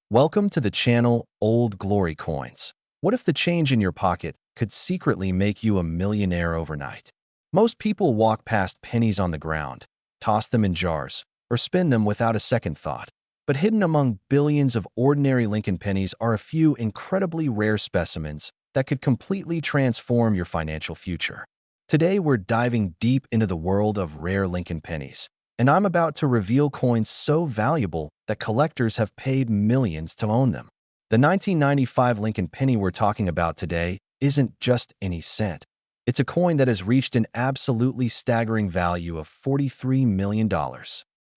Welcome to the channel Old Glory Coins. What if the change in your pocket could secretly make you a millionaire overnight? Most people walk past pennies on the ground, toss them in jars, or spin them without a second thought. But hidden among billions of ordinary Lincoln pennies are a few incredibly rare specimens that could completely transform your financial future. Today, we're diving deep into the world of rare Lincoln pennies, and I'm about to reveal coins so valuable that collectors have paid millions to own them. The 1995 Lincoln penny we're talking about today isn't just any cent. It's a coin that has reached an absolutely staggering value of $43 million.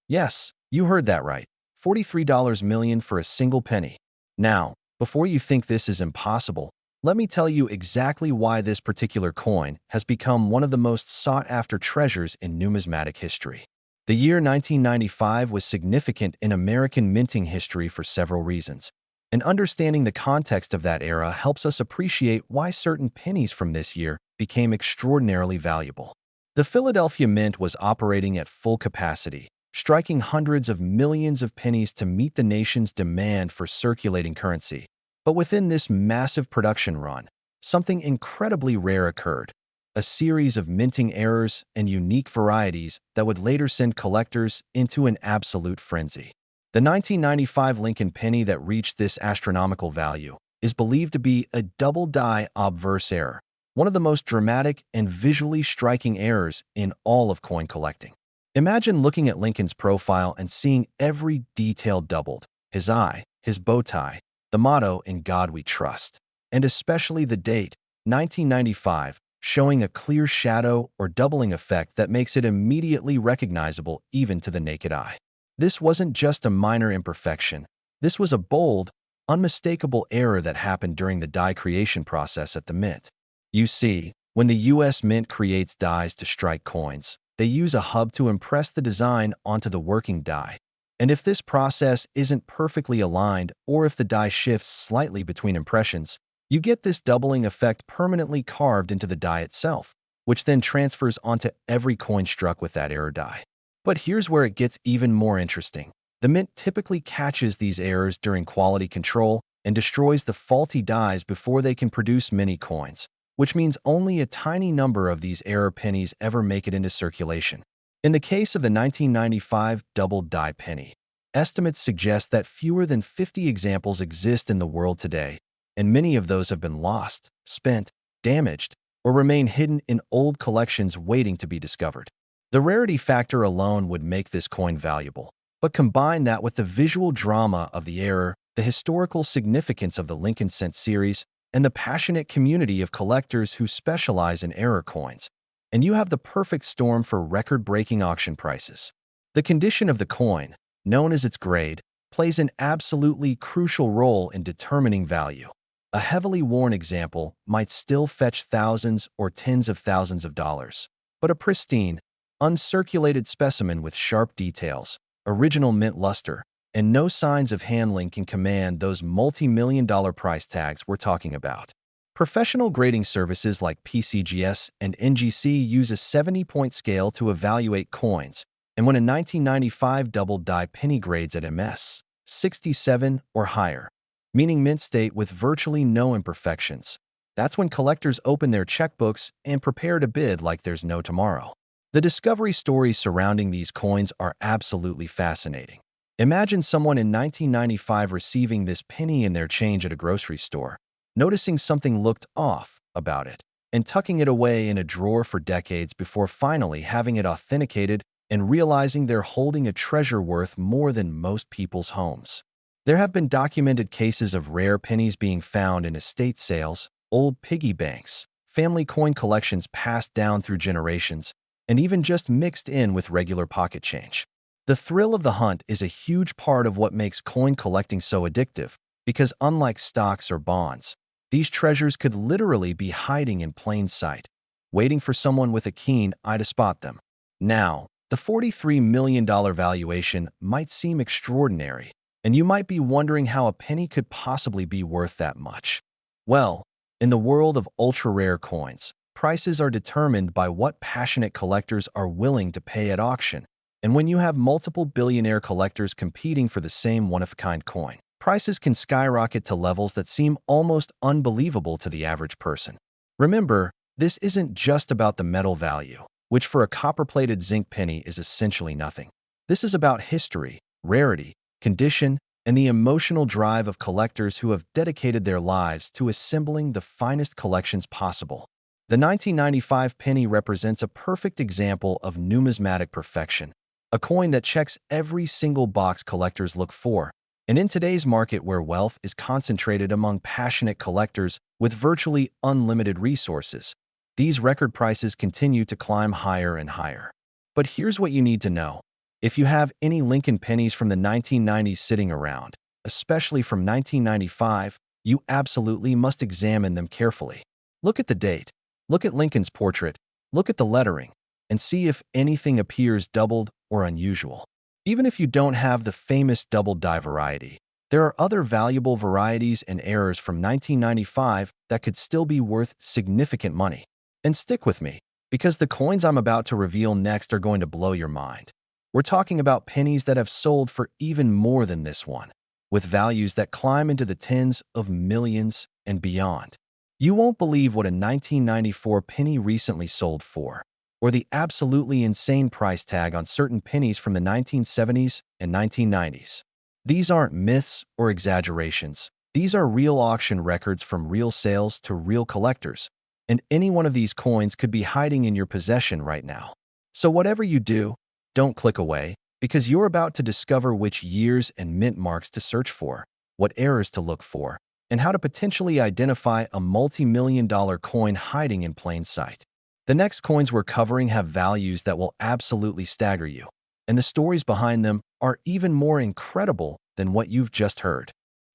Yes, you heard that right. $43 million for a single penny. Now, before you think this is impossible, let me tell you exactly why this particular coin has become one of the most sought-after treasures in numismatic history. The year 1995 was significant in American minting history for several reasons, and understanding the context of that era helps us appreciate why certain pennies from this year became extraordinarily valuable. The Philadelphia Mint was operating at full capacity, striking hundreds of millions of pennies to meet the nation's demand for circulating currency. But within this massive production run, something incredibly rare occurred. A series of minting errors and unique varieties that would later send collectors into an absolute frenzy. The 1995 Lincoln penny that reached this astronomical value is believed to be a double-die obverse error, one of the most dramatic and visually striking errors in all of coin collecting. Imagine looking at Lincoln's profile and seeing every detail doubled: his eye, his bow tie, the motto "In God We Trust," and especially the date, 1995, showing a clear shadow or doubling effect that makes it immediately recognizable even to the naked eye. This wasn't just a minor imperfection. This was a bold, unmistakable error that happened during the die creation process at the Mint. You see, when the U.S. Mint creates dies to strike coins, they use a hub to impress the design onto the working die. And if this process isn't perfectly aligned, or if the die shifts slightly between impressions, you get this doubling effect permanently carved into the die itself, which then transfers onto every coin struck with that error die. But here's where it gets even more interesting. The Mint typically catches these errors during quality control and destroys the faulty dies before they can produce many coins, which means only a tiny number of these error pennies ever make it into circulation. In the case of the 1995 double die penny, estimates suggest that fewer than 50 examples exist in the world today, and many of those have been lost, spent, damaged, or remain hidden in old collections waiting to be discovered. The rarity factor alone would make this coin valuable, but combine that with the visual drama of the error, the historical significance of the Lincoln Cent series, and the passionate community of collectors who specialize in error coins, and you have the perfect storm for record-breaking auction prices. The condition of the coin, known as its grade, plays an absolutely crucial role in determining value. A heavily worn example might still fetch thousands or tens of thousands of dollars, but a pristine, uncirculated specimen with sharp details, original mint luster, and no signs of handling can command those multi-million-dollar price tags we're talking about. Professional grading services like PCGS and NGC use a 70-point scale to evaluate coins, and when a 1995 double-die penny grades at MS 67 or higher, meaning mint state with virtually no imperfections, that's when collectors open their checkbooks and prepare to bid like there's no tomorrow. The discovery stories surrounding these coins are absolutely fascinating. Imagine someone in 1995 receiving this penny in their change at a grocery store, noticing something looked off about it, and tucking it away in a drawer for decades before finally having it authenticated and realizing they're holding a treasure worth more than most people's homes. There have been documented cases of rare pennies being found in estate sales, old piggy banks, family coin collections passed down through generations, and even just mixed in with regular pocket change. The thrill of the hunt is a huge part of what makes coin collecting so addictive, because unlike stocks or bonds, these treasures could literally be hiding in plain sight, waiting for someone with a keen eye to spot them. Now, the $43 million valuation might seem extraordinary, and you might be wondering how a penny could possibly be worth that much. Well, in the world of ultra-rare coins, prices are determined by what passionate collectors are willing to pay at auction, and when you have multiple billionaire collectors competing for the same one-of-a-kind coin, prices can skyrocket to levels that seem almost unbelievable to the average person. Remember, this isn't just about the metal value, which for a copper-plated zinc penny is essentially nothing. This is about history, rarity, condition, and the emotional drive of collectors who have dedicated their lives to assembling the finest collections possible. The 1995 penny represents a perfect example of numismatic perfection, a coin that checks every single box collectors look for. And in today's market where wealth is concentrated among passionate collectors with virtually unlimited resources, these record prices continue to climb higher and higher. But here's what you need to know. If you have any Lincoln pennies from the 1990s sitting around, especially from 1995, you absolutely must examine them carefully. Look at the date, look at Lincoln's portrait, look at the lettering, and see if anything appears doubled or unusual. Even if you don't have the famous double die variety, there are other valuable varieties and errors from 1995 that could still be worth significant money. And stick with me, because the coins I'm about to reveal next are going to blow your mind. We're talking about pennies that have sold for even more than this one, with values that climb into the tens of millions and beyond. You won't believe what a 1994 penny recently sold for, or the absolutely insane price tag on certain pennies from the 1970s and 1990s. These aren't myths or exaggerations. These are real auction records from real sales to real collectors, and any one of these coins could be hiding in your possession right now. So whatever you do, don't click away, because you're about to discover which years and mint marks to search for, what errors to look for, and how to potentially identify a multi-million-dollar coin hiding in plain sight. The next coins we're covering have values that will absolutely stagger you, and the stories behind them are even more incredible than what you've just heard.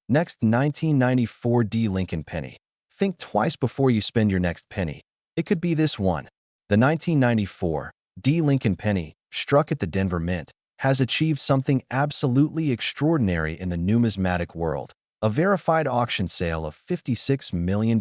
Next, 1994 D Lincoln Penny. Think twice before you spend your next penny. It could be this one. The 1994 D Lincoln Penny, struck at the Denver Mint, has achieved something absolutely extraordinary in the numismatic world, a verified auction sale of $56 million.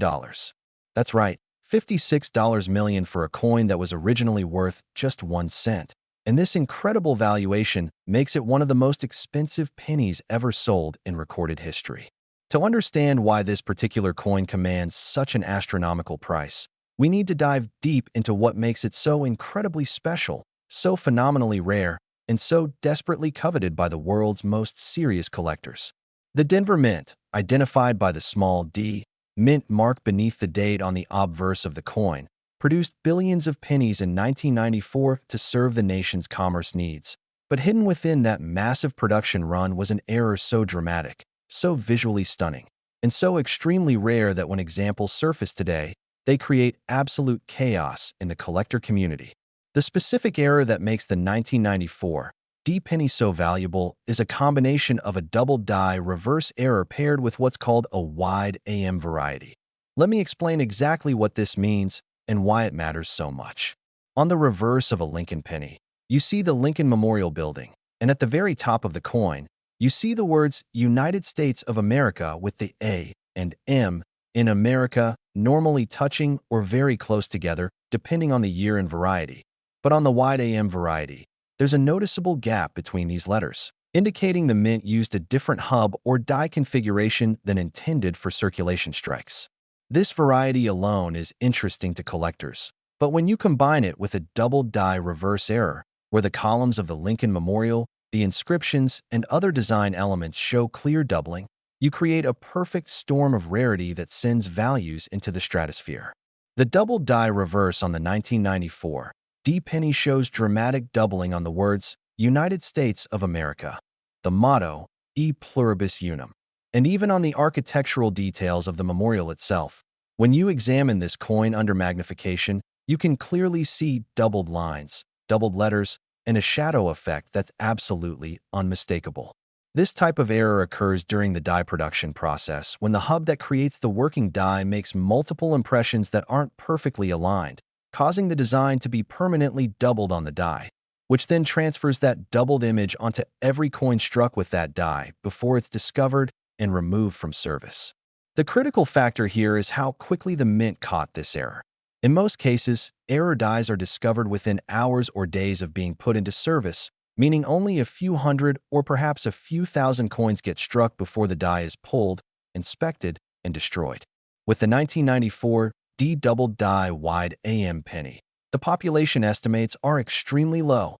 That's right, $56 million for a coin that was originally worth just 1 cent. And this incredible valuation makes it one of the most expensive pennies ever sold in recorded history. To understand why this particular coin commands such an astronomical price, we need to dive deep into what makes it so incredibly special, so phenomenally rare, and so desperately coveted by the world's most serious collectors. The Denver Mint, identified by the small d mint mark beneath the date on the obverse of the coin, produced billions of pennies in 1994 to serve the nation's commerce needs. But hidden within that massive production run was an error so dramatic, so visually stunning, and so extremely rare that when examples surface today, they create absolute chaos in the collector community. The specific error that makes the 1994 D penny so valuable is a combination of a double die reverse error paired with what's called a wide AM variety. Let me explain exactly what this means and why it matters so much. On the reverse of a Lincoln penny, you see the Lincoln Memorial Building, and at the very top of the coin, you see the words United States of America with the A and M in America normally touching or very close together depending on the year and variety. But on the wide AM variety, there's a noticeable gap between these letters, indicating the mint used a different hub or die configuration than intended for circulation strikes. This variety alone is interesting to collectors, but when you combine it with a double die reverse error, where the columns of the Lincoln Memorial, the inscriptions, and other design elements show clear doubling, you create a perfect storm of rarity that sends values into the stratosphere. The double die reverse on the 1994 D penny shows dramatic doubling on the words United States of America, the motto E pluribus unum, and even on the architectural details of the memorial itself. When you examine this coin under magnification, you can clearly see doubled lines, doubled letters, and a shadow effect that's absolutely unmistakable. This type of error occurs during the die production process when the hub that creates the working die makes multiple impressions that aren't perfectly aligned, causing the design to be permanently doubled on the die, which then transfers that doubled image onto every coin struck with that die before it's discovered and removed from service. The critical factor here is how quickly the mint caught this error. In most cases, error dies are discovered within hours or days of being put into service, meaning only a few hundred or perhaps a few thousand coins get struck before the die is pulled, inspected, and destroyed. With the 1994 D double die wide AM penny, the population estimates are extremely low.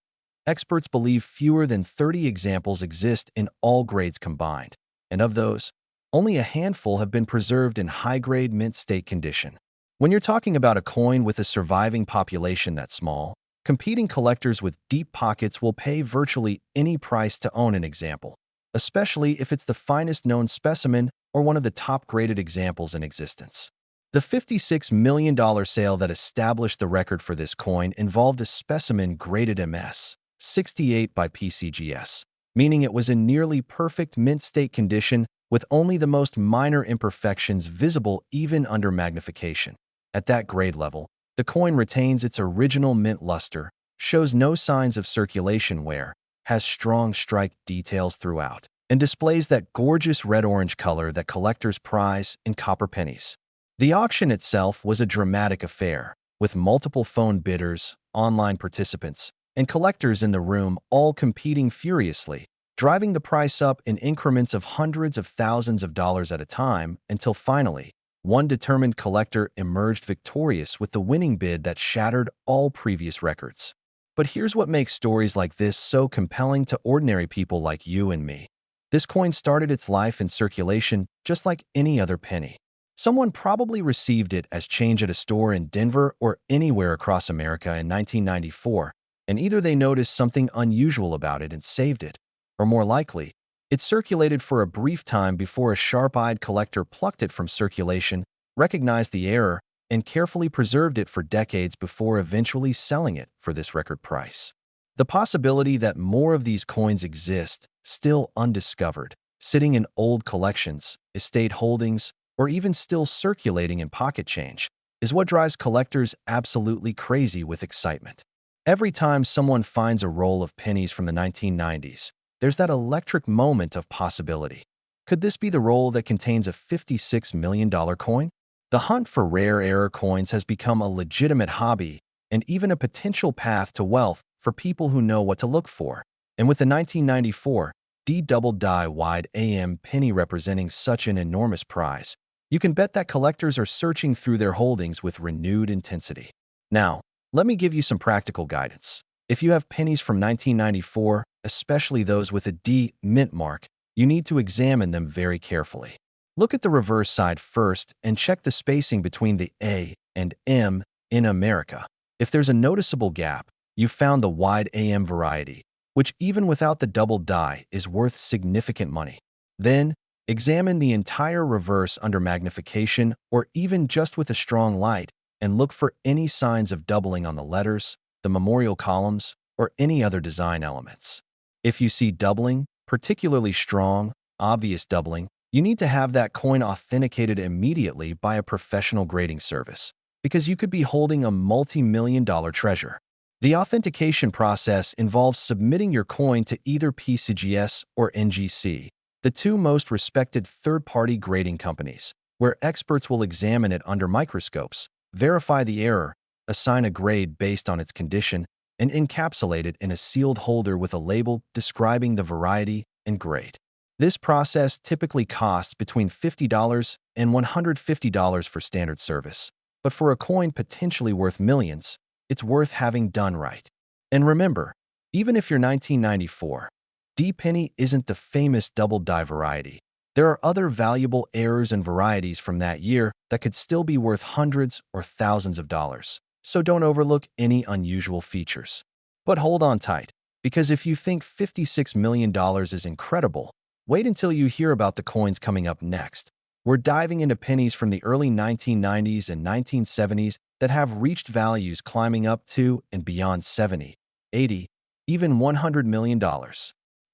Experts believe fewer than 30 examples exist in all grades combined, and of those, only a handful have been preserved in high-grade mint state condition. When you're talking about a coin with a surviving population that small, competing collectors with deep pockets will pay virtually any price to own an example, especially if it's the finest known specimen or one of the top-graded examples in existence. The $56 million sale that established the record for this coin involved a specimen graded MS 68 by PCGS, meaning it was in nearly perfect mint state condition with only the most minor imperfections visible even under magnification. At that grade level, the coin retains its original mint luster, shows no signs of circulation wear, has strong strike details throughout, and displays that gorgeous red-orange color that collectors prize in copper pennies. The auction itself was a dramatic affair, with multiple phone bidders, online participants, and collectors in the room all competing furiously, driving the price up in increments of hundreds of thousands of dollars at a time until finally, one determined collector emerged victorious with the winning bid that shattered all previous records. But here's what makes stories like this so compelling to ordinary people like you and me. This coin started its life in circulation just like any other penny. Someone probably received it as change at a store in Denver or anywhere across America in 1994, and either they noticed something unusual about it and saved it, or more likely, it circulated for a brief time before a sharp-eyed collector plucked it from circulation, recognized the error, and carefully preserved it for decades before eventually selling it for this record price. The possibility that more of these coins exist, still undiscovered, sitting in old collections, estate holdings, or even still circulating in pocket change, is what drives collectors absolutely crazy with excitement. Every time someone finds a roll of pennies from the 1990s, there's that electric moment of possibility. Could this be the roll that contains a $56 million coin? The hunt for rare error coins has become a legitimate hobby and even a potential path to wealth for people who know what to look for. And with the 1994 D double die wide AM penny representing such an enormous prize, you can bet that collectors are searching through their holdings with renewed intensity. Now, let me give you some practical guidance. If you have pennies from 1994, especially those with a D mint mark, you need to examine them very carefully. Look at the reverse side first and check the spacing between the A and M in America. If there's a noticeable gap, you've found the wide AM variety, which even without the double die is worth significant money. Then, examine the entire reverse under magnification or even just with a strong light and look for any signs of doubling on the letters, the memorial columns, or any other design elements. If you see doubling, particularly strong, obvious doubling, you need to have that coin authenticated immediately by a professional grading service, because you could be holding a multi-million-dollar treasure. The authentication process involves submitting your coin to either PCGS or NGC, the two most respected third-party grading companies, where experts will examine it under microscopes, verify the error, assign a grade based on its condition, and encapsulate it in a sealed holder with a label describing the variety and grade. This process typically costs between $50 and $150 for standard service, but for a coin potentially worth millions, it's worth having done right. And remember, even if your 1994 D penny isn't the famous double die variety, there are other valuable errors and varieties from that year that could still be worth hundreds or thousands of dollars. So don't overlook any unusual features. But hold on tight, because if you think $56 million is incredible, wait until you hear about the coins coming up next. We're diving into pennies from the early 1990s and 1970s that have reached values climbing up to and beyond $70, $80, even $100 million.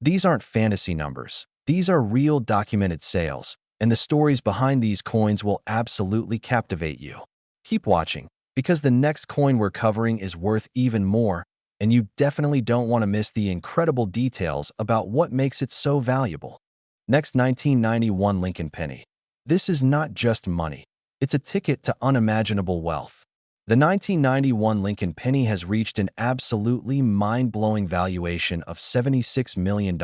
These aren't fantasy numbers. These are real documented sales, and the stories behind these coins will absolutely captivate you. Keep watching, because the next coin we're covering is worth even more, and you definitely don't want to miss the incredible details about what makes it so valuable. Next, 1991 Lincoln Penny. This is not just money. It's a ticket to unimaginable wealth. The 1991 Lincoln Penny has reached an absolutely mind-blowing valuation of $76 million,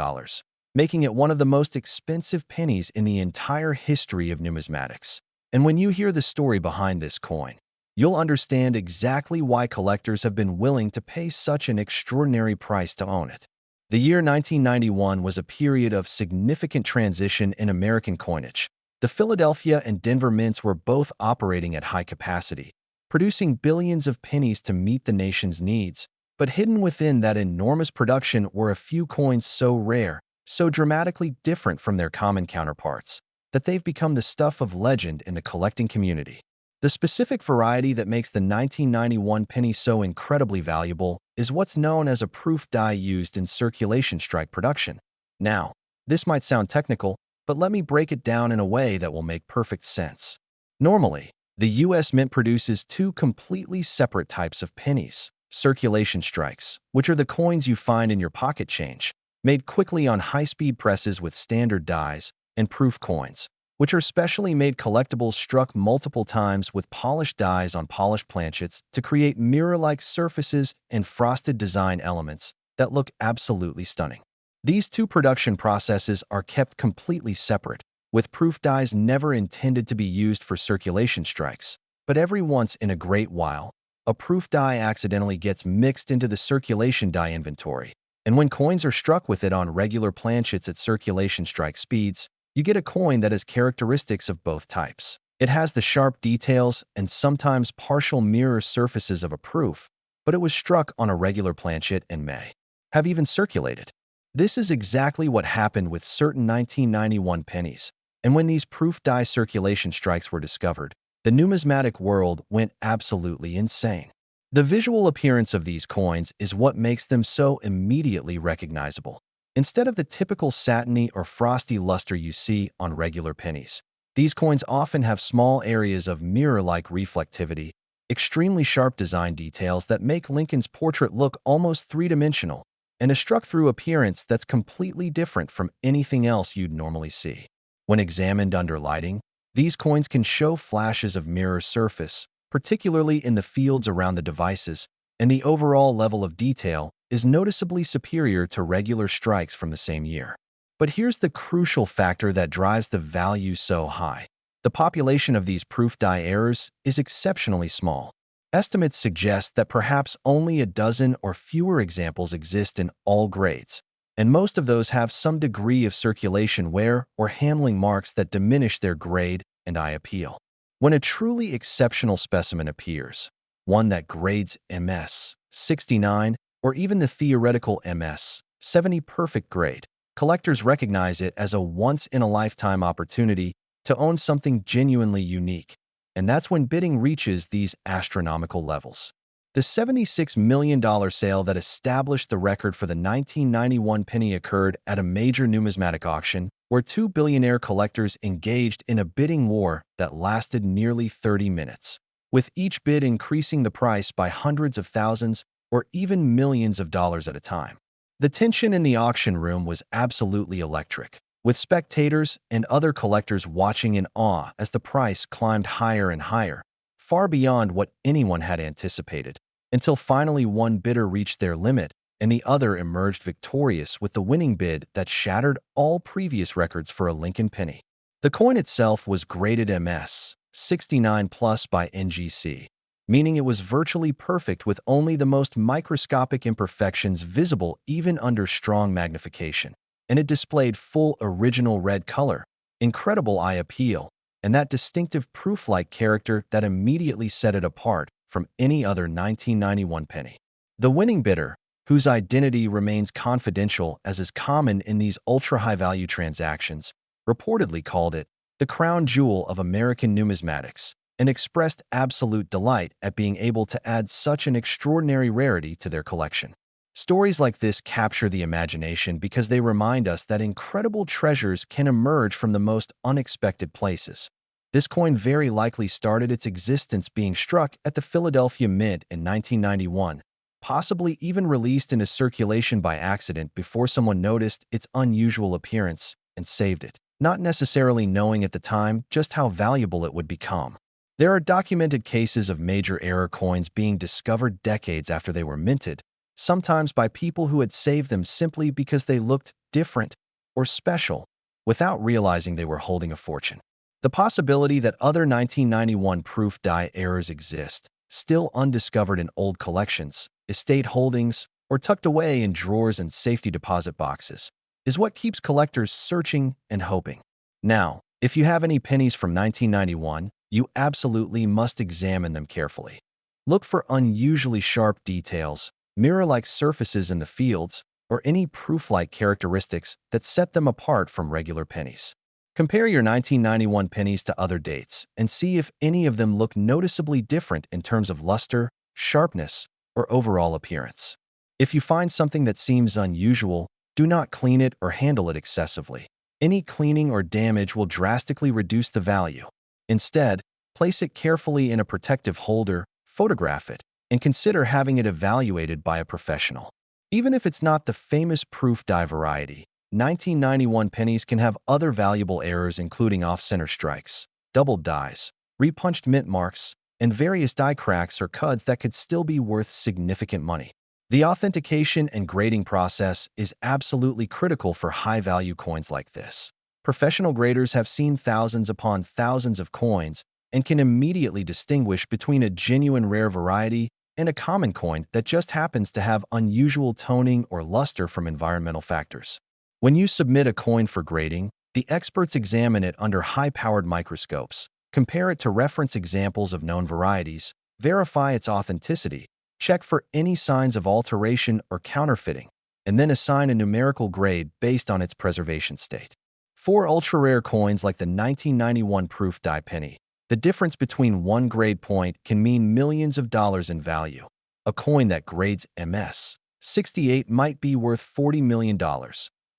making it one of the most expensive pennies in the entire history of numismatics. And when you hear the story behind this coin, you'll understand exactly why collectors have been willing to pay such an extraordinary price to own it. The year 1991 was a period of significant transition in American coinage. The Philadelphia and Denver mints were both operating at high capacity, producing billions of pennies to meet the nation's needs. But hidden within that enormous production were a few coins so rare, so dramatically different from their common counterparts, that they've become the stuff of legend in the collecting community. The specific variety that makes the 1991 penny so incredibly valuable is what's known as a proof die used in circulation strike production. Now, this might sound technical, but let me break it down in a way that will make perfect sense. Normally, the U.S. Mint produces two completely separate types of pennies: circulation strikes, which are the coins you find in your pocket change, made quickly on high-speed presses with standard dies, and proof coins, which are specially made collectibles struck multiple times with polished dies on polished planchets to create mirror-like surfaces and frosted design elements that look absolutely stunning. These two production processes are kept completely separate, with proof dies never intended to be used for circulation strikes. But every once in a great while, a proof die accidentally gets mixed into the circulation die inventory, and when coins are struck with it on regular planchets at circulation strike speeds, you get a coin that has characteristics of both types. It has the sharp details and sometimes partial mirror surfaces of a proof, but it was struck on a regular planchet and may have even circulated. This is exactly what happened with certain 1991 pennies, and when these proof die circulation strikes were discovered, the numismatic world went absolutely insane. The visual appearance of these coins is what makes them so immediately recognizable. Instead of the typical satiny or frosty luster you see on regular pennies, these coins often have small areas of mirror-like reflectivity, extremely sharp design details that make Lincoln's portrait look almost three-dimensional, and a struck-through appearance that's completely different from anything else you'd normally see. When examined under lighting, these coins can show flashes of mirror surface, particularly in the fields around the devices, and the overall level of detail is noticeably superior to regular strikes from the same year. But here's the crucial factor that drives the value so high. The population of these proof die errors is exceptionally small. Estimates suggest that perhaps only a dozen or fewer examples exist in all grades, and most of those have some degree of circulation wear or handling marks that diminish their grade and eye appeal. When a truly exceptional specimen appears, one that grades MS 69 or even the theoretical MS 70 perfect grade, collectors recognize it as a once-in-a-lifetime opportunity to own something genuinely unique, and that's when bidding reaches these astronomical levels. The $76 million sale that established the record for the 1991 penny occurred at a major numismatic auction where two billionaire collectors engaged in a bidding war that lasted nearly 30 minutes, with each bid increasing the price by hundreds of thousands or even millions of dollars at a time. The tension in the auction room was absolutely electric, with spectators and other collectors watching in awe as the price climbed higher and higher, far beyond what anyone had anticipated, until finally one bidder reached their limit and the other emerged victorious with the winning bid that shattered all previous records for a Lincoln penny. The coin itself was graded MS 69 plus by NGC, meaning it was virtually perfect with only the most microscopic imperfections visible even under strong magnification, and it displayed full original red color, incredible eye appeal, and that distinctive proof-like character that immediately set it apart from any other 1991 penny. The winning bidder, whose identity remains confidential as is common in these ultra-high-value transactions, reportedly called it the crown jewel of American numismatics and expressed absolute delight at being able to add such an extraordinary rarity to their collection. Stories like this capture the imagination because they remind us that incredible treasures can emerge from the most unexpected places. This coin very likely started its existence being struck at the Philadelphia Mint in 1991, possibly even released into circulation by accident before someone noticed its unusual appearance and saved it, not necessarily knowing at the time just how valuable it would become. There are documented cases of major error coins being discovered decades after they were minted, sometimes by people who had saved them simply because they looked different or special, without realizing they were holding a fortune. The possibility that other 1991 proof die errors exist, still undiscovered in old collections, estate holdings, or tucked away in drawers and safety deposit boxes, is what keeps collectors searching and hoping. Now, if you have any pennies from 1991, you absolutely must examine them carefully. Look for unusually sharp details, mirror-like surfaces in the fields, or any proof-like characteristics that set them apart from regular pennies. Compare your 1991 pennies to other dates and see if any of them look noticeably different in terms of luster, sharpness, or overall appearance. If you find something that seems unusual, do not clean it or handle it excessively. Any cleaning or damage will drastically reduce the value. Instead, place it carefully in a protective holder, photograph it, and consider having it evaluated by a professional. Even if it's not the famous proof die variety, 1991 pennies can have other valuable errors including off-center strikes, doubled dies, repunched mint marks, and various die cracks or cuds that could still be worth significant money. The authentication and grading process is absolutely critical for high-value coins like this. Professional graders have seen thousands upon thousands of coins and can immediately distinguish between a genuine rare variety and a common coin that just happens to have unusual toning or luster from environmental factors. When you submit a coin for grading, the experts examine it under high-powered microscopes, compare it to reference examples of known varieties, verify its authenticity, check for any signs of alteration or counterfeiting, and then assign a numerical grade based on its preservation state. For ultra-rare coins like the 1991 proof die penny, the difference between one grade point can mean millions of dollars in value. A coin that grades MS 68 might be worth $40 million,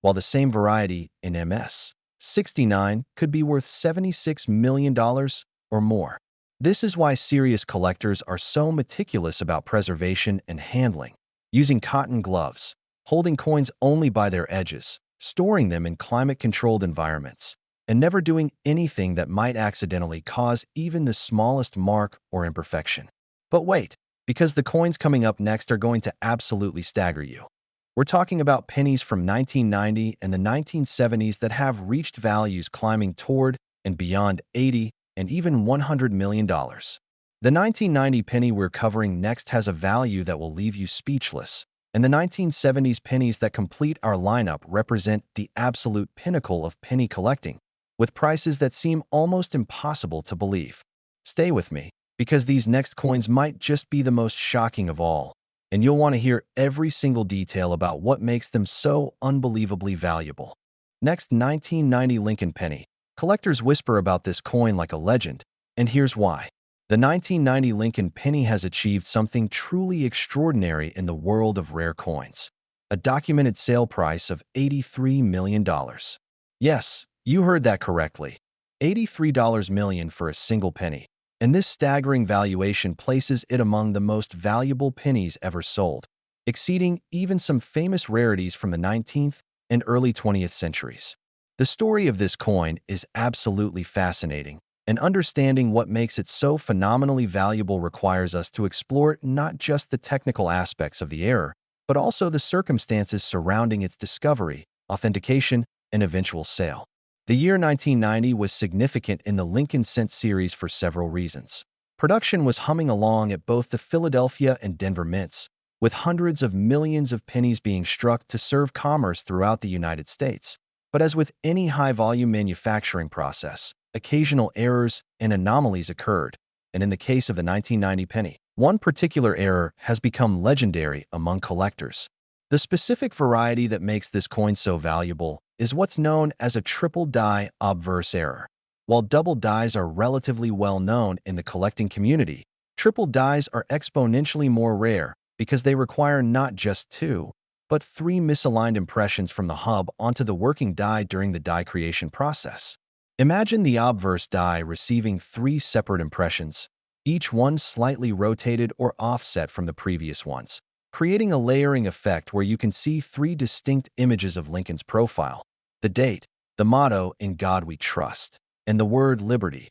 while the same variety in MS 69 could be worth $76 million or more. This is why serious collectors are so meticulous about preservation and handling, using cotton gloves, holding coins only by their edges, storing them in climate-controlled environments, and never doing anything that might accidentally cause even the smallest mark or imperfection. But wait, because the coins coming up next are going to absolutely stagger you. We're talking about pennies from 1990 and the 1970s that have reached values climbing toward and beyond $80 and even $100 million. The 1990 penny we're covering next has a value that will leave you speechless, and the 1970s pennies that complete our lineup represent the absolute pinnacle of penny collecting, with prices that seem almost impossible to believe. Stay with me, because these next coins might just be the most shocking of all, and you'll want to hear every single detail about what makes them so unbelievably valuable. Next, 1990 Lincoln Penny. Collectors whisper about this coin like a legend, and here's why. The 1990 Lincoln Penny has achieved something truly extraordinary in the world of rare coins. A documented sale price of $83 million. Yes, you heard that correctly. $83 million for a single penny. And this staggering valuation places it among the most valuable pennies ever sold, exceeding even some famous rarities from the 19th and early 20th centuries. The story of this coin is absolutely fascinating, and understanding what makes it so phenomenally valuable requires us to explore not just the technical aspects of the error, but also the circumstances surrounding its discovery, authentication, and eventual sale. The year 1990 was significant in the Lincoln Cent series for several reasons. Production was humming along at both the Philadelphia and Denver mints, with hundreds of millions of pennies being struck to serve commerce throughout the United States. But as with any high-volume manufacturing process, occasional errors and anomalies occurred, and in the case of the 1990 penny, one particular error has become legendary among collectors. The specific variety that makes this coin so valuable is what's known as a triple die obverse error. While double dies are relatively well known in the collecting community, triple dies are exponentially more rare because they require not just two, but three misaligned impressions from the hub onto the working die during the die creation process. Imagine the obverse die receiving three separate impressions, each one slightly rotated or offset from the previous ones, creating a layering effect where you can see three distinct images of Lincoln's profile: the date, the motto "In God We Trust," and the word liberty.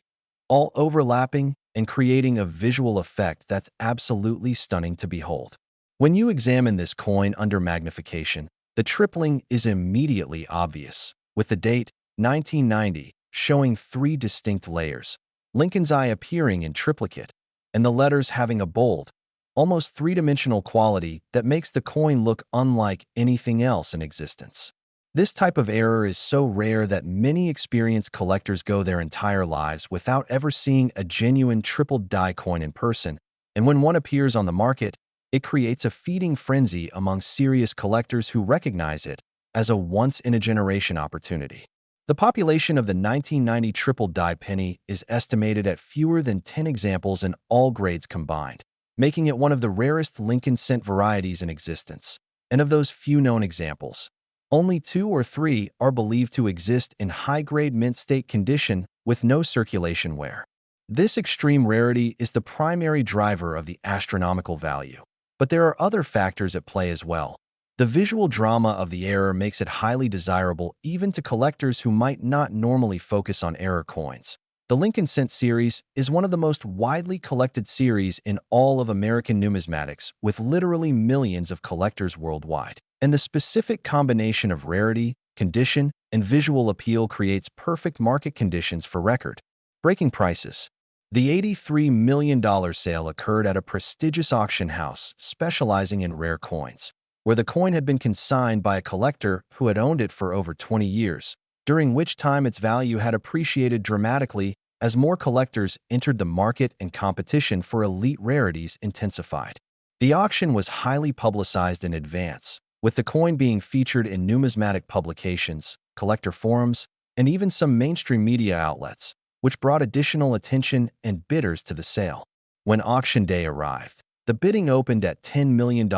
all overlapping and creating a visual effect that's absolutely stunning to behold. When you examine this coin under magnification, the tripling is immediately obvious, with the date 1990 showing three distinct layers, Lincoln's eye appearing in triplicate, and the letters having a bold, almost three-dimensional quality that makes the coin look unlike anything else in existence. This type of error is so rare that many experienced collectors go their entire lives without ever seeing a genuine triple die coin in person, and when one appears on the market, it creates a feeding frenzy among serious collectors who recognize it as a once-in-a-generation opportunity. The population of the 1990 triple die penny is estimated at fewer than 10 examples in all grades combined, making it one of the rarest Lincoln cent varieties in existence. And of those few known examples, only 2 or 3 are believed to exist in high-grade mint state condition with no circulation wear. This extreme rarity is the primary driver of the astronomical value. But there are other factors at play as well. The visual drama of the error makes it highly desirable even to collectors who might not normally focus on error coins. The Lincoln Cent series is one of the most widely collected series in all of American numismatics, with literally millions of collectors worldwide. And the specific combination of rarity, condition, and visual appeal creates perfect market conditions for record-breaking prices. The $83 million sale occurred at a prestigious auction house specializing in rare coins, where the coin had been consigned by a collector who had owned it for over 20 years, during which time its value had appreciated dramatically as more collectors entered the market and competition for elite rarities intensified. The auction was highly publicized in advance, with the coin being featured in numismatic publications, collector forums, and even some mainstream media outlets, which brought additional attention and bidders to the sale. When auction day arrived, the bidding opened at $10 million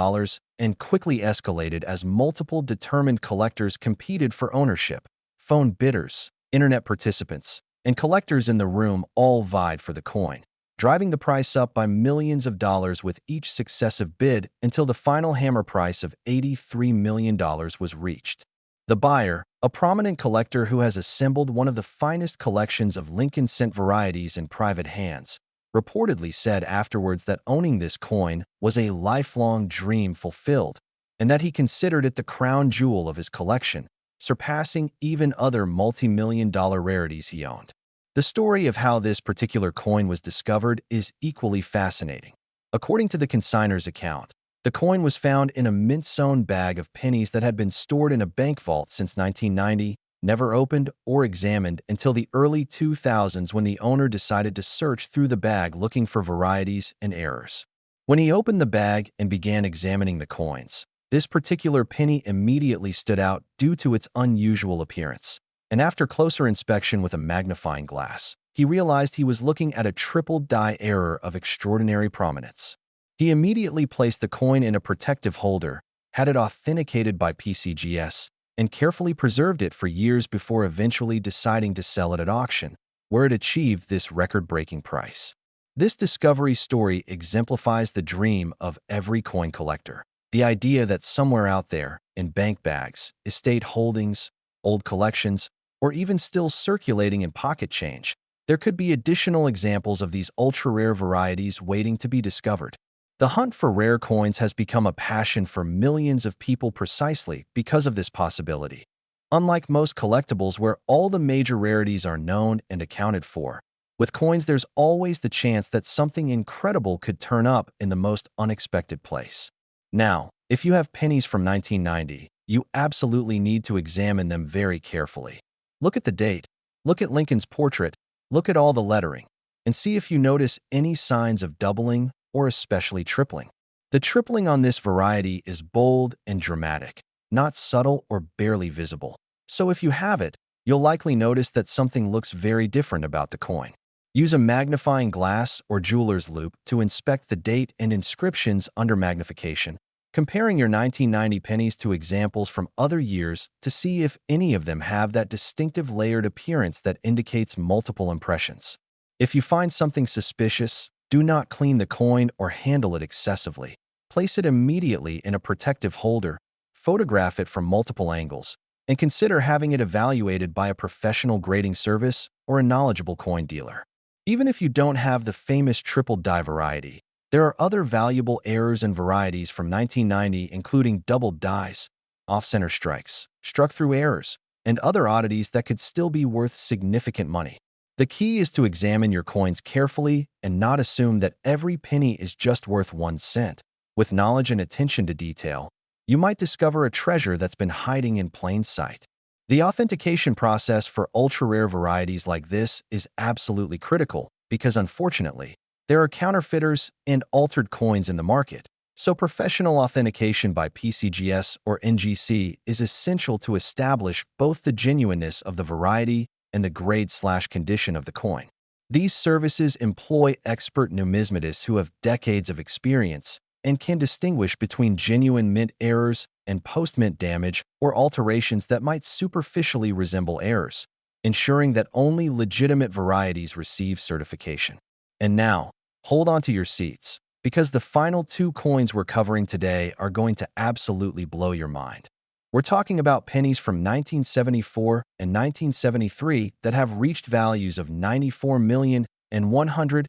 and quickly escalated as multiple determined collectors competed for ownership. Phone bidders, internet participants, and collectors in the room all vied for the coin, driving the price up by millions of dollars with each successive bid until the final hammer price of $83 million was reached. The buyer, a prominent collector who has assembled one of the finest collections of Lincoln cent varieties in private hands, reportedly said afterwards that owning this coin was a lifelong dream fulfilled, and that he considered it the crown jewel of his collection, surpassing even other multi-million-dollar rarities he owned. The story of how this particular coin was discovered is equally fascinating. According to the consignor's account, the coin was found in a mint-sewn bag of pennies that had been stored in a bank vault since 1990, never opened or examined until the early 2000s when the owner decided to search through the bag looking for varieties and errors. When he opened the bag and began examining the coins, this particular penny immediately stood out due to its unusual appearance. And after closer inspection with a magnifying glass, he realized he was looking at a triple die error of extraordinary prominence. He immediately placed the coin in a protective holder, had it authenticated by PCGS, and carefully preserved it for years before eventually deciding to sell it at auction, where it achieved this record-breaking price. This discovery story exemplifies the dream of every coin collector. The idea that somewhere out there, in bank bags, estate holdings, old collections, or even still circulating in pocket change, there could be additional examples of these ultra-rare varieties waiting to be discovered. The hunt for rare coins has become a passion for millions of people precisely because of this possibility. Unlike most collectibles where all the major rarities are known and accounted for, with coins there's always the chance that something incredible could turn up in the most unexpected place. Now, if you have pennies from 1990, you absolutely need to examine them very carefully. Look at the date, look at Lincoln's portrait, look at all the lettering, and see if you notice any signs of doubling or especially tripling. The tripling on this variety is bold and dramatic, not subtle or barely visible. So if you have it, you'll likely notice that something looks very different about the coin. Use a magnifying glass or jeweler's loupe to inspect the date and inscriptions under magnification, comparing your 1990 pennies to examples from other years to see if any of them have that distinctive layered appearance that indicates multiple impressions. If you find something suspicious, do not clean the coin or handle it excessively. Place it immediately in a protective holder, photograph it from multiple angles, and consider having it evaluated by a professional grading service or a knowledgeable coin dealer. Even if you don't have the famous triple die variety, there are other valuable errors and varieties from 1990, including double dies, off-center strikes, struck-through errors, and other oddities that could still be worth significant money. The key is to examine your coins carefully and not assume that every penny is just worth 1 cent. With knowledge and attention to detail, you might discover a treasure that's been hiding in plain sight. The authentication process for ultra-rare varieties like this is absolutely critical because, unfortunately, there are counterfeiters and altered coins in the market, so professional authentication by PCGS or NGC is essential to establish both the genuineness of the variety and the grade/condition of the coin. These services employ expert numismatists who have decades of experience and can distinguish between genuine mint errors and post-mint damage or alterations that might superficially resemble errors, ensuring that only legitimate varieties receive certification. And now, hold on to your seats, because the final two coins we're covering today are going to absolutely blow your mind. We're talking about pennies from 1974 and 1973 that have reached values of $94 million and $102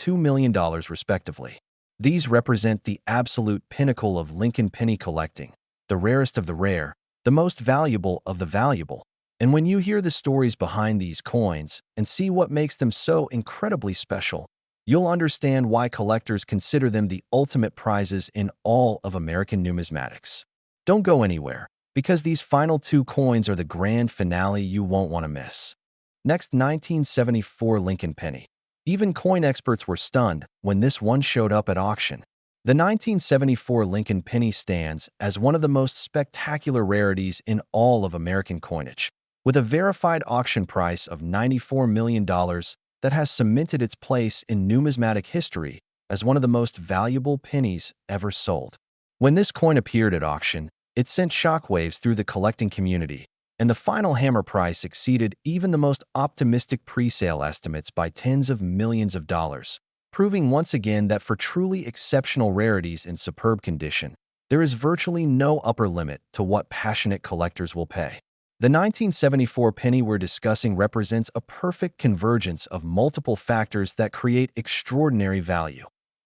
million respectively. These represent the absolute pinnacle of Lincoln penny collecting, the rarest of the rare, the most valuable of the valuable. And when you hear the stories behind these coins and see what makes them so incredibly special, you'll understand why collectors consider them the ultimate prizes in all of American numismatics. Don't go anywhere, because these final two coins are the grand finale you won't want to miss. Next, 1974 Lincoln penny. Even coin experts were stunned when this one showed up at auction. The 1974 Lincoln penny stands as one of the most spectacular rarities in all of American coinage, with a verified auction price of $94 million that has cemented its place in numismatic history as one of the most valuable pennies ever sold. When this coin appeared at auction, it sent shockwaves through the collecting community, and the final hammer price exceeded even the most optimistic pre-sale estimates by tens of millions of dollars, proving once again that for truly exceptional rarities in superb condition, there is virtually no upper limit to what passionate collectors will pay. The 1974 penny we're discussing represents a perfect convergence of multiple factors that create extraordinary value: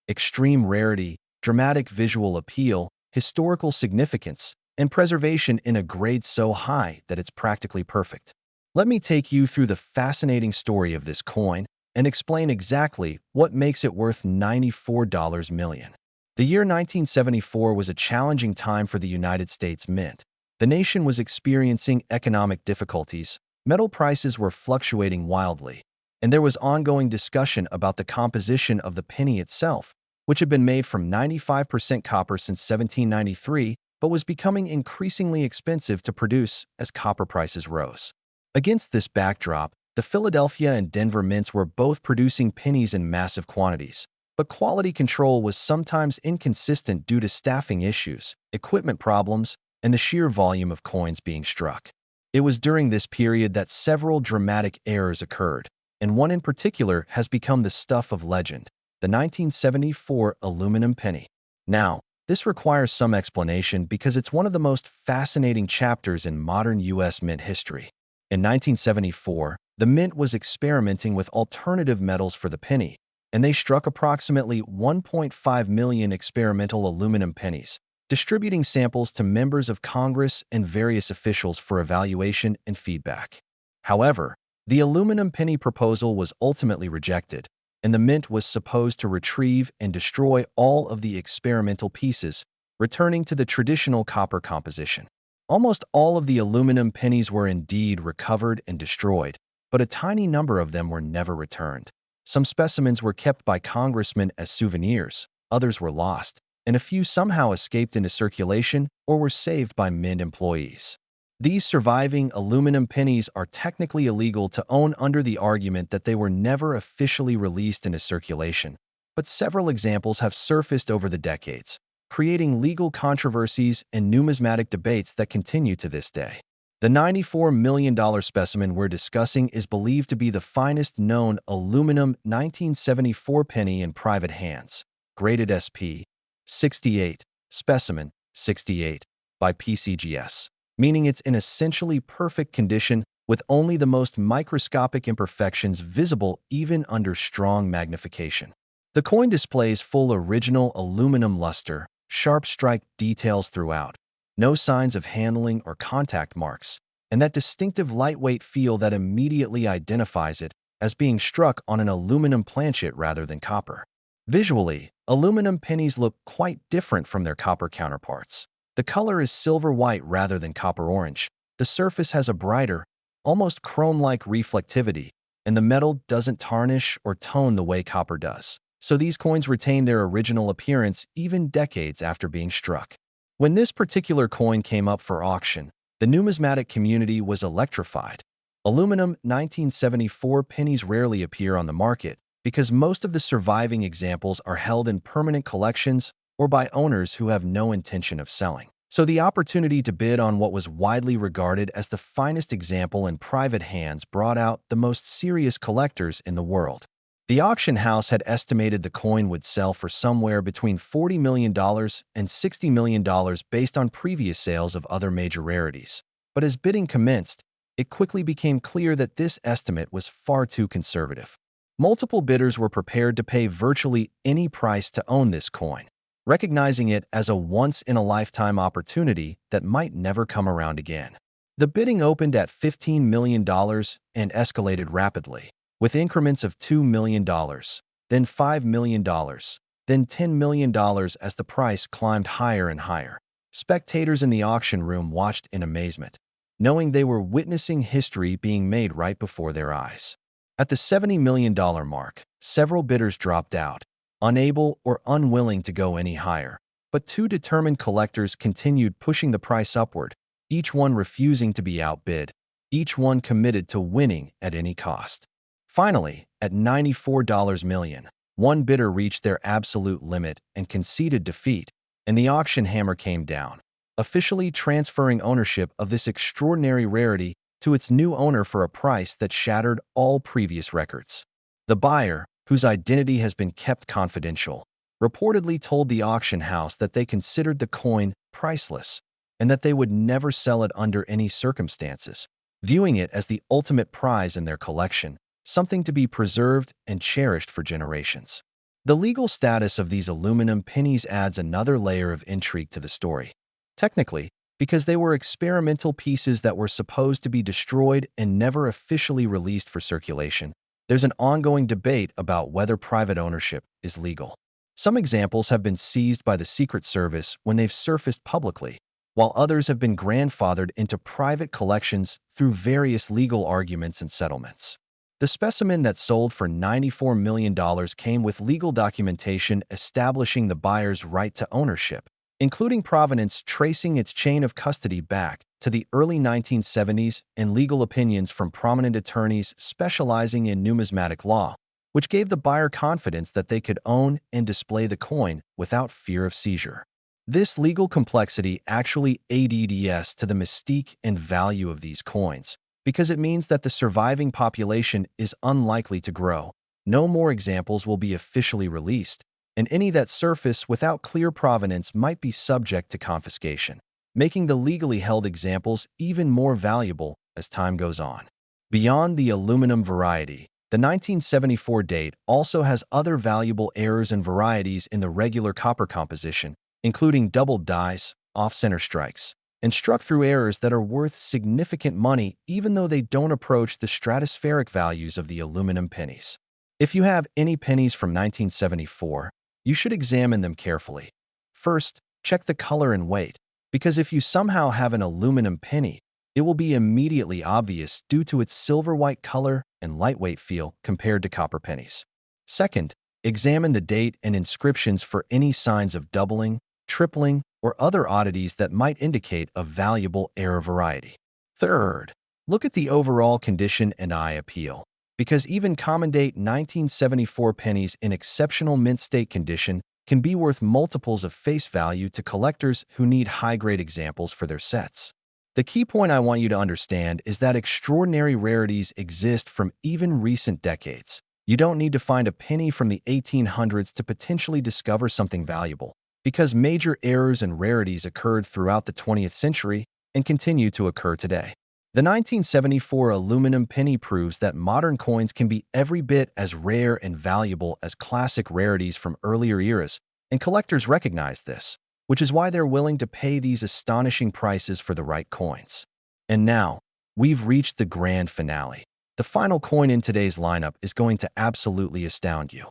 extreme rarity, dramatic visual appeal, historical significance, and preservation in a grade so high that it's practically perfect. Let me take you through the fascinating story of this coin and explain exactly what makes it worth $94 million. The year 1974 was a challenging time for the United States Mint. The nation was experiencing economic difficulties, metal prices were fluctuating wildly, and there was ongoing discussion about the composition of the penny itself, which had been made from 95% copper since 1793, but was becoming increasingly expensive to produce as copper prices rose. Against this backdrop, the Philadelphia and Denver mints were both producing pennies in massive quantities, but quality control was sometimes inconsistent due to staffing issues, equipment problems, and the sheer volume of coins being struck. It was during this period that several dramatic errors occurred, and one in particular has become the stuff of legend: the 1974 aluminum penny. Now, this requires some explanation because it's one of the most fascinating chapters in modern U.S. mint history. In 1974, the mint was experimenting with alternative metals for the penny, and they struck approximately 1.5 million experimental aluminum pennies, distributing samples to members of Congress and various officials for evaluation and feedback. However, the aluminum penny proposal was ultimately rejected, and the mint was supposed to retrieve and destroy all of the experimental pieces, returning to the traditional copper composition. Almost all of the aluminum pennies were indeed recovered and destroyed, but a tiny number of them were never returned. Some specimens were kept by congressmen as souvenirs, others were lost, and a few somehow escaped into circulation or were saved by mint employees. These surviving aluminum pennies are technically illegal to own under the argument that they were never officially released into circulation, but several examples have surfaced over the decades, creating legal controversies and numismatic debates that continue to this day. The $94 million specimen we're discussing is believed to be the finest known aluminum 1974 penny in private hands, graded SP 68, specimen 68, by PCGS, meaning it's in essentially perfect condition with only the most microscopic imperfections visible even under strong magnification. The coin displays full original aluminum luster, sharp strike details throughout, no signs of handling or contact marks, and that distinctive lightweight feel that immediately identifies it as being struck on an aluminum planchet rather than copper. Visually, aluminum pennies look quite different from their copper counterparts. The color is silver-white rather than copper-orange. The surface has a brighter, almost chrome-like reflectivity, and the metal doesn't tarnish or tone the way copper does. So these coins retain their original appearance even decades after being struck. When this particular coin came up for auction, the numismatic community was electrified. Aluminum 1974 pennies rarely appear on the market because most of the surviving examples are held in permanent collections or by owners who have no intention of selling. So the opportunity to bid on what was widely regarded as the finest example in private hands brought out the most serious collectors in the world. The auction house had estimated the coin would sell for somewhere between $40 million and $60 million based on previous sales of other major rarities. But as bidding commenced, it quickly became clear that this estimate was far too conservative. Multiple bidders were prepared to pay virtually any price to own this coin, recognizing it as a once-in-a-lifetime opportunity that might never come around again. The bidding opened at $15 million and escalated rapidly, with increments of $2 million, then $5 million, then $10 million as the price climbed higher and higher. Spectators in the auction room watched in amazement, knowing they were witnessing history being made right before their eyes. At the $70 million mark, several bidders dropped out, unable or unwilling to go any higher, but two determined collectors continued pushing the price upward, each one refusing to be outbid, each one committed to winning at any cost. Finally, at $94 million, one bidder reached their absolute limit and conceded defeat, and the auction hammer came down, officially transferring ownership of this extraordinary rarity to its new owner for a price that shattered all previous records. The buyer, whose identity has been kept confidential, reportedly told the auction house that they considered the coin priceless and that they would never sell it under any circumstances, viewing it as the ultimate prize in their collection, something to be preserved and cherished for generations. The legal status of these aluminum pennies adds another layer of intrigue to the story. Technically, because they were experimental pieces that were supposed to be destroyed and never officially released for circulation, there's an ongoing debate about whether private ownership is legal. Some examples have been seized by the Secret Service when they've surfaced publicly, while others have been grandfathered into private collections through various legal arguments and settlements. The specimen that sold for $94 million came with legal documentation establishing the buyer's right to ownership, including provenance tracing its chain of custody back to the early 1970s and legal opinions from prominent attorneys specializing in numismatic law, which gave the buyer confidence that they could own and display the coin without fear of seizure. This legal complexity actually adds to the mystique and value of these coins, because it means that the surviving population is unlikely to grow. No more examples will be officially released, and any that surface without clear provenance might be subject to confiscation, making the legally held examples even more valuable as time goes on. Beyond the aluminum variety, the 1974 date also has other valuable errors and varieties in the regular copper composition, including doubled dies, off-center strikes, and struck-through errors that are worth significant money even though they don't approach the stratospheric values of the aluminum pennies. If you have any pennies from 1974, you should examine them carefully. First, check the color and weight, because if you somehow have an aluminum penny, it will be immediately obvious due to its silver-white color and lightweight feel compared to copper pennies. Second, examine the date and inscriptions for any signs of doubling, tripling, or other oddities that might indicate a valuable error variety. Third, look at the overall condition and eye appeal, because even common date 1974 pennies in exceptional mint state condition can be worth multiples of face value to collectors who need high-grade examples for their sets. The key point I want you to understand is that extraordinary rarities exist from even recent decades. You don't need to find a penny from the 1800s to potentially discover something valuable, because major errors and rarities occurred throughout the 20th century and continue to occur today. The 1974 aluminum penny proves that modern coins can be every bit as rare and valuable as classic rarities from earlier eras, and collectors recognize this, which is why they're willing to pay these astonishing prices for the right coins. And now, we've reached the grand finale. The final coin in today's lineup is going to absolutely astound you.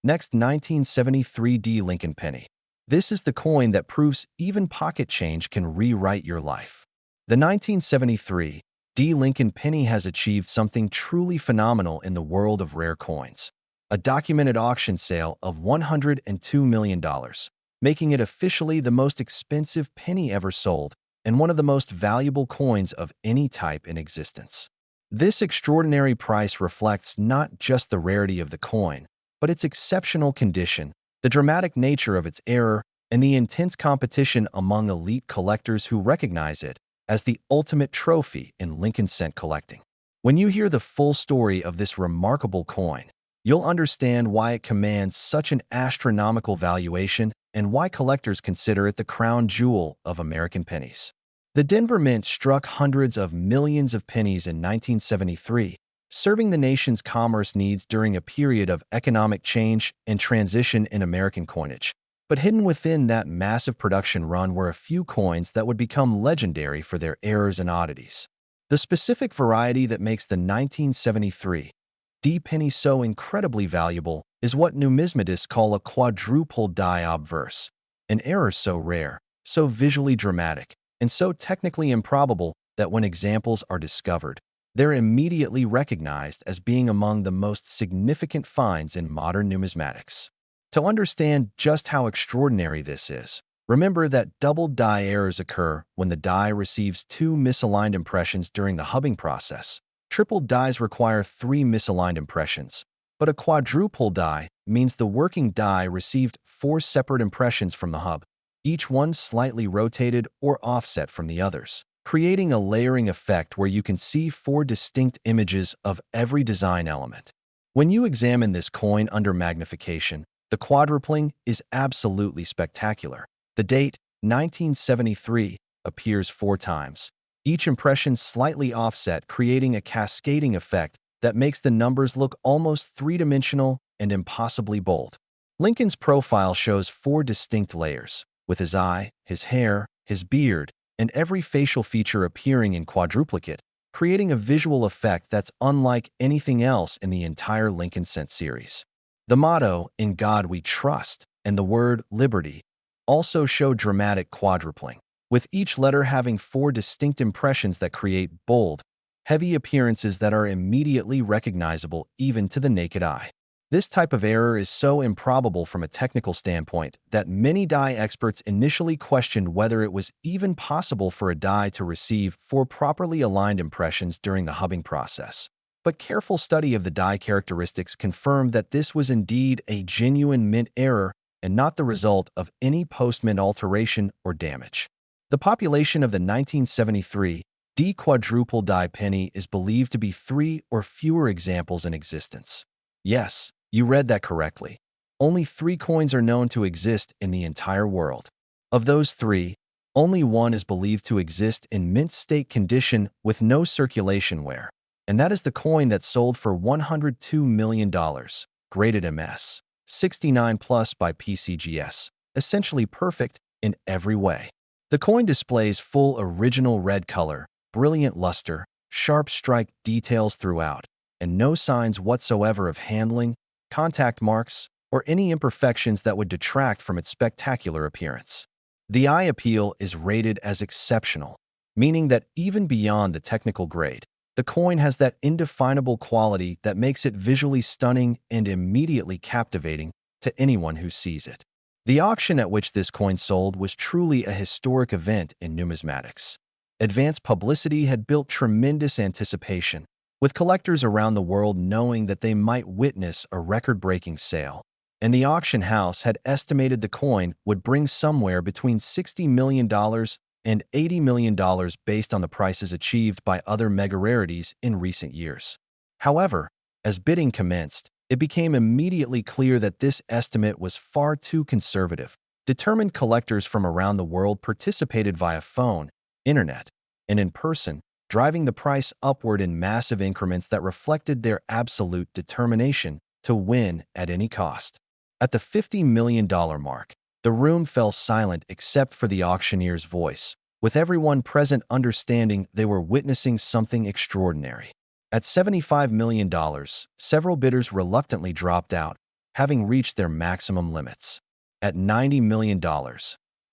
Next, 1973 D Lincoln Penny. This is the coin that proves even pocket change can rewrite your life. The 1973 D Lincoln Penny has achieved something truly phenomenal in the world of rare coins. A documented auction sale of $102 million, making it officially the most expensive penny ever sold and one of the most valuable coins of any type in existence. This extraordinary price reflects not just the rarity of the coin, but its exceptional condition, the dramatic nature of its era, and the intense competition among elite collectors who recognize it as the ultimate trophy in Lincoln cent collecting. When you hear the full story of this remarkable coin, you'll understand why it commands such an astronomical valuation and why collectors consider it the crown jewel of American pennies. The Denver Mint struck hundreds of millions of pennies in 1973, serving the nation's commerce needs during a period of economic change and transition in American coinage. But hidden within that massive production run were a few coins that would become legendary for their errors and oddities. The specific variety that makes the 1973 D penny so incredibly valuable is what numismatists call a quadruple die obverse, an error so rare, so visually dramatic, and so technically improbable that when examples are discovered, they're immediately recognized as being among the most significant finds in modern numismatics. To understand just how extraordinary this is, remember that double die errors occur when the die receives two misaligned impressions during the hubbing process. Triple dies require three misaligned impressions, but a quadruple die means the working die received four separate impressions from the hub, each one slightly rotated or offset from the others, creating a layering effect where you can see four distinct images of every design element. When you examine this coin under magnification, the quadrupling is absolutely spectacular. The date, 1973, appears four times, each impression slightly offset, creating a cascading effect that makes the numbers look almost three-dimensional and impossibly bold. Lincoln's profile shows four distinct layers, with his eye, his hair, his beard, and every facial feature appearing in quadruplicate, creating a visual effect that's unlike anything else in the entire Lincoln cent series. The motto, "In God We Trust," and the word "Liberty" also show dramatic quadrupling, with each letter having four distinct impressions that create bold, heavy appearances that are immediately recognizable even to the naked eye. This type of error is so improbable from a technical standpoint that many die experts initially questioned whether it was even possible for a die to receive four properly aligned impressions during the hubbing process. But careful study of the die characteristics confirmed that this was indeed a genuine mint error and not the result of any post-mint alteration or damage. The population of the 1973 D quadruple die penny is believed to be three or fewer examples in existence. Yes, you read that correctly. Only three coins are known to exist in the entire world. Of those three, only one is believed to exist in mint state condition with no circulation wear, and that is the coin that sold for $102 million, graded MS 69 plus by PCGS, essentially perfect in every way. The coin displays full original red color, brilliant luster, sharp strike details throughout, and no signs whatsoever of handling, contact marks, or any imperfections that would detract from its spectacular appearance. The eye appeal is rated as exceptional, meaning that even beyond the technical grade, the coin has that indefinable quality that makes it visually stunning and immediately captivating to anyone who sees it. The auction at which this coin sold was truly a historic event in numismatics. Advanced publicity had built tremendous anticipation, with collectors around the world knowing that they might witness a record-breaking sale, and the auction house had estimated the coin would bring somewhere between $60 million and $80 million based on the prices achieved by other mega rarities in recent years. However, as bidding commenced, it became immediately clear that this estimate was far too conservative. Determined collectors from around the world participated via phone, internet, and in person, driving the price upward in massive increments that reflected their absolute determination to win at any cost. At the $50 million mark, the room fell silent except for the auctioneer's voice, with everyone present understanding they were witnessing something extraordinary. At $75 million, several bidders reluctantly dropped out, having reached their maximum limits. At $90 million,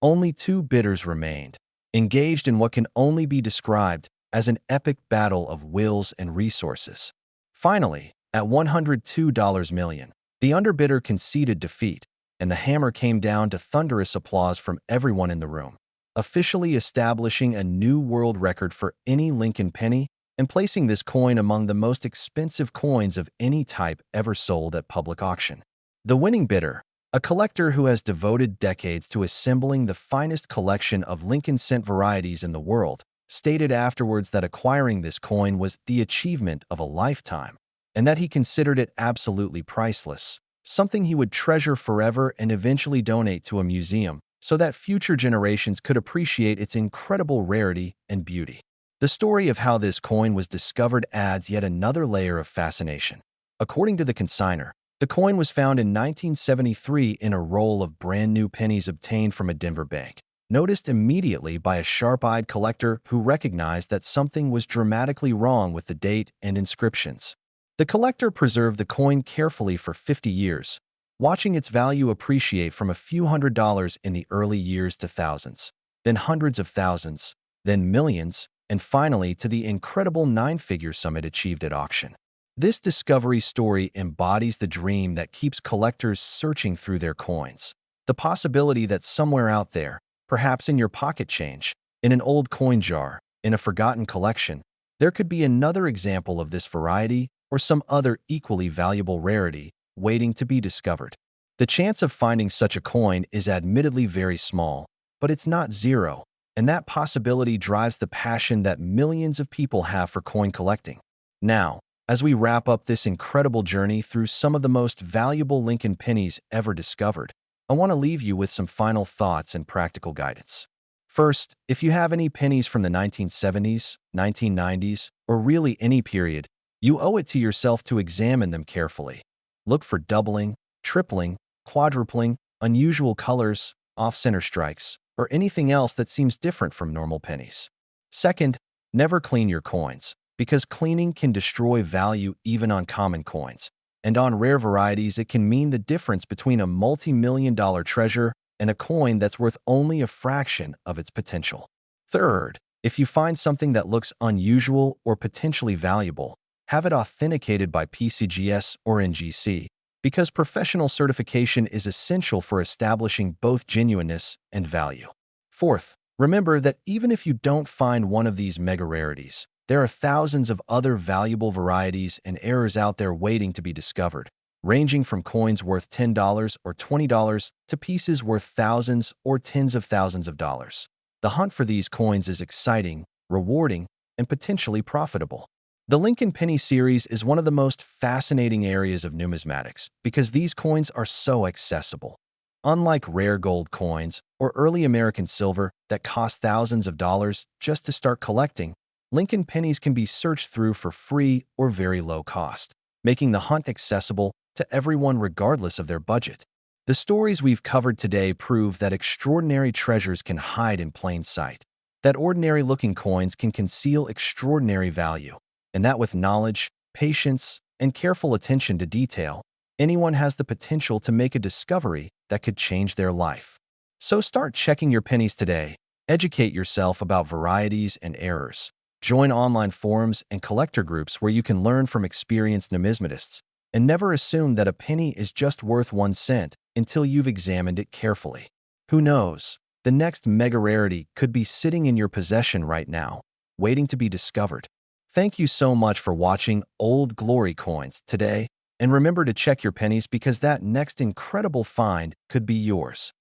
only 2 bidders remained, engaged in what can only be described as an epic battle of wills and resources. Finally, at $102 million, the underbidder conceded defeat, and the hammer came down to thunderous applause from everyone in the room, officially establishing a new world record for any Lincoln penny and placing this coin among the most expensive coins of any type ever sold at public auction. The winning bidder, a collector who has devoted decades to assembling the finest collection of Lincoln cent varieties in the world, stated afterwards that acquiring this coin was the achievement of a lifetime, and that he considered it absolutely priceless, something he would treasure forever and eventually donate to a museum so that future generations could appreciate its incredible rarity and beauty. The story of how this coin was discovered adds yet another layer of fascination. According to the consignor, the coin was found in 1973 in a roll of brand-new pennies obtained from a Denver bank, noticed immediately by a sharp-eyed collector who recognized that something was dramatically wrong with the date and inscriptions. The collector preserved the coin carefully for 50 years, watching its value appreciate from a few $100s in the early years to thousands, then hundreds of thousands, then millions, and finally to the incredible 9-figure sum it achieved at auction. This discovery story embodies the dream that keeps collectors searching through their coins. The possibility that somewhere out there, perhaps in your pocket change, in an old coin jar, in a forgotten collection, there could be another example of this variety or some other equally valuable rarity waiting to be discovered. The chance of finding such a coin is admittedly very small, but it's not zero, and that possibility drives the passion that millions of people have for coin collecting. Now, as we wrap up this incredible journey through some of the most valuable Lincoln pennies ever discovered, I want to leave you with some final thoughts and practical guidance. First, if you have any pennies from the 1970s, 1990s, or really any period, you owe it to yourself to examine them carefully. Look for doubling, tripling, quadrupling, unusual colors, off-center strikes, or anything else that seems different from normal pennies. Second, never clean your coins, because cleaning can destroy value even on common coins, and on rare varieties it can mean the difference between a multi-million-dollar treasure and a coin that's worth only a fraction of its potential. Third, if you find something that looks unusual or potentially valuable, have it authenticated by PCGS or NGC, because professional certification is essential for establishing both genuineness and value. Fourth, remember that even if you don't find one of these mega rarities, there are thousands of other valuable varieties and errors out there waiting to be discovered, ranging from coins worth $10 or $20 to pieces worth thousands or tens of thousands of dollars. The hunt for these coins is exciting, rewarding, and potentially profitable. The Lincoln Penny series is one of the most fascinating areas of numismatics because these coins are so accessible. Unlike rare gold coins or early American silver that cost thousands of dollars just to start collecting, Lincoln pennies can be searched through for free or very low cost, making the hunt accessible to everyone regardless of their budget. The stories we've covered today prove that extraordinary treasures can hide in plain sight, that ordinary-looking coins can conceal extraordinary value, and that with knowledge, patience, and careful attention to detail, anyone has the potential to make a discovery that could change their life. So start checking your pennies today, educate yourself about varieties and errors, join online forums and collector groups where you can learn from experienced numismatists, and never assume that a penny is just worth 1 cent until you've examined it carefully. Who knows? The next mega rarity could be sitting in your possession right now, waiting to be discovered. Thank you so much for watching Old Glory Coins today, and remember to check your pennies because that next incredible find could be yours.